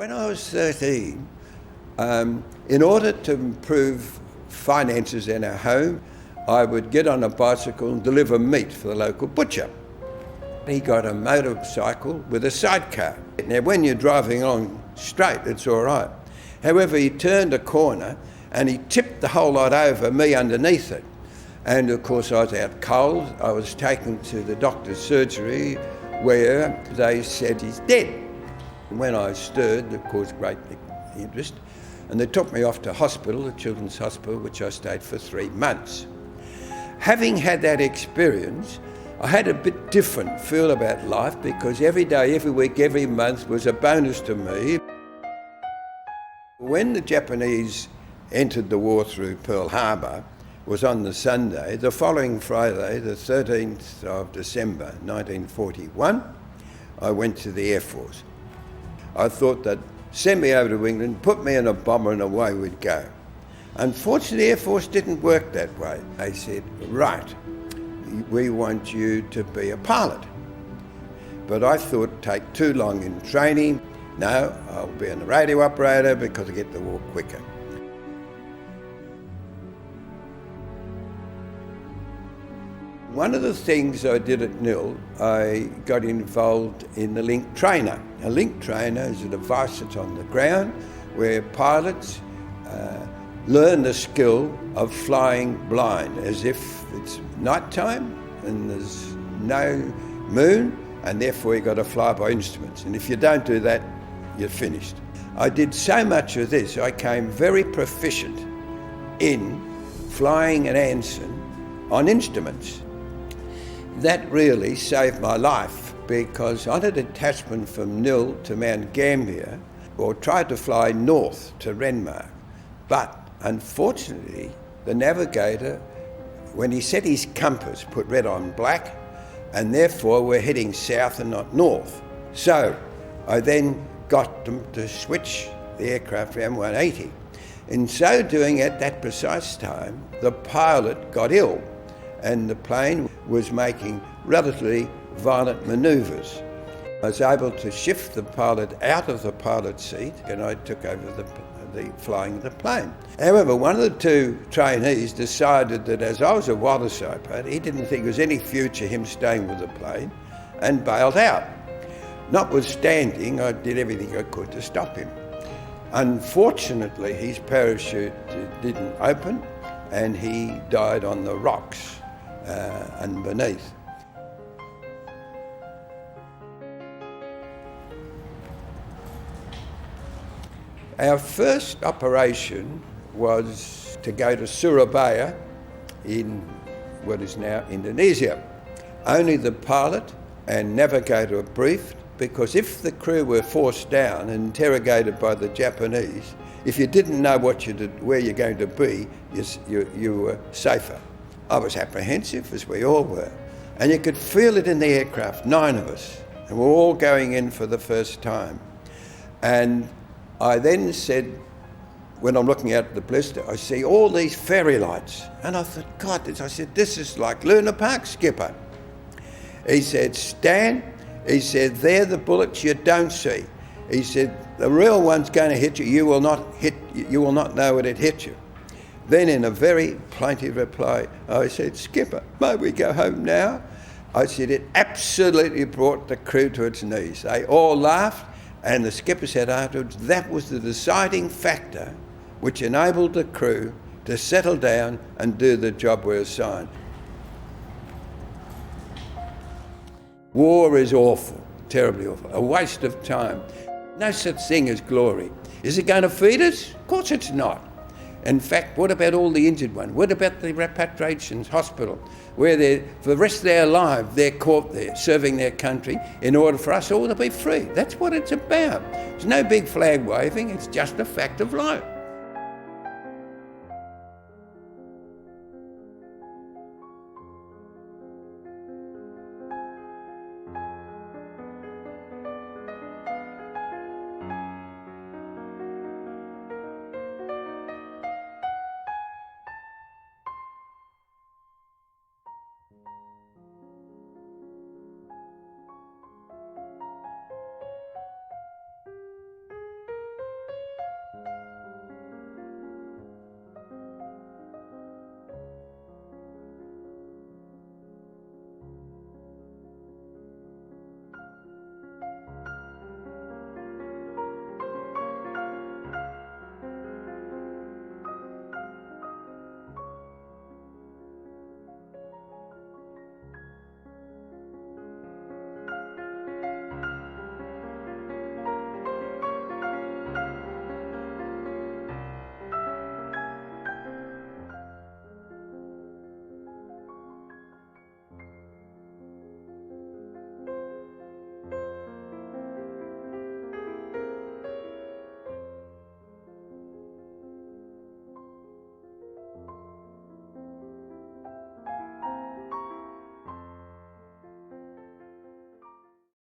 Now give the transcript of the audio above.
When I was 13, in order to improve finances in our home, I would get on a bicycle and deliver meat for the local butcher. He got a motorcycle with a sidecar. Now, when you're driving along straight, it's all right. However, he turned a corner and he tipped the whole lot over, me underneath it. And of course, I was out cold. I was taken to the doctor's surgery where they said he's dead. When I stirred, it caused great interest, and they took me off to hospital, the Children's Hospital, which I stayed for 3 months. Having had that experience, I had a bit different feel about life because every day, every week, every month was a bonus to me. When the Japanese entered the war through Pearl Harbor, was on the Sunday. The following Friday, the 13th of December 1941, I went to the Air Force. I thought they'd send me over to England, put me in a bomber and away we'd go. Unfortunately, the Air Force didn't work that way. They said, right, we want you to be a pilot. But I thought it'd take too long in training. No, I'll be a radio operator because I get the war quicker. One of the things I did at NIL, I got involved in the link trainer. A link trainer is a device that's on the ground where pilots learn the skill of flying blind, as if it's nighttime and there's no moon, and therefore you've got to fly by instruments. And if you don't do that, you're finished. I did so much of this, I became very proficient in flying an Anson on instruments. That really saved my life because on a detachment from NIL to Mount Gambier, or tried to fly north to Renmark, but unfortunately the navigator, when he set his compass, put red on black, and therefore we're heading south and not north. So I then got them to switch the aircraft around 180. In so doing, at that precise time, the pilot got ill and the plane was making relatively violent manoeuvres. I was able to shift the pilot out of the pilot seat and I took over the flying of the plane. However, one of the two trainees decided that as I was a waterside pilot, he didn't think there was any future him staying with the plane and bailed out. Notwithstanding, I did everything I could to stop him. Unfortunately, his parachute didn't open and he died on the rocks underneath. Our first operation was to go to Surabaya in what is now Indonesia. Only the pilot and navigator were briefed because if the crew were forced down and interrogated by the Japanese, if you didn't know where you're going to be, you were safer. I was apprehensive, as we all were, and you could feel it in the aircraft, 9 of us, and we're all going in for the first time. And I then said, when I'm looking out at the blister, I see all these fairy lights, and I thought, God, this is like Luna Park, Skipper. He said, Stan, he said, they're the bullets you don't see. He said, the real one's going to hit you, you will not know it hit you. Then in a very plaintive reply, I said, Skipper, may we go home now? I said, it absolutely brought the crew to its knees. They all laughed, and the skipper said afterwards, that was the deciding factor which enabled the crew to settle down and do the job we're assigned. War is awful, terribly awful, a waste of time. No such thing as glory. Is it going to feed us? Of course it's not. In fact, what about all the injured ones? What about the repatriations hospital, where for the rest of their life they're caught there serving their country in order for us all to be free? That's what it's about. There's no big flag waving, it's just a fact of life.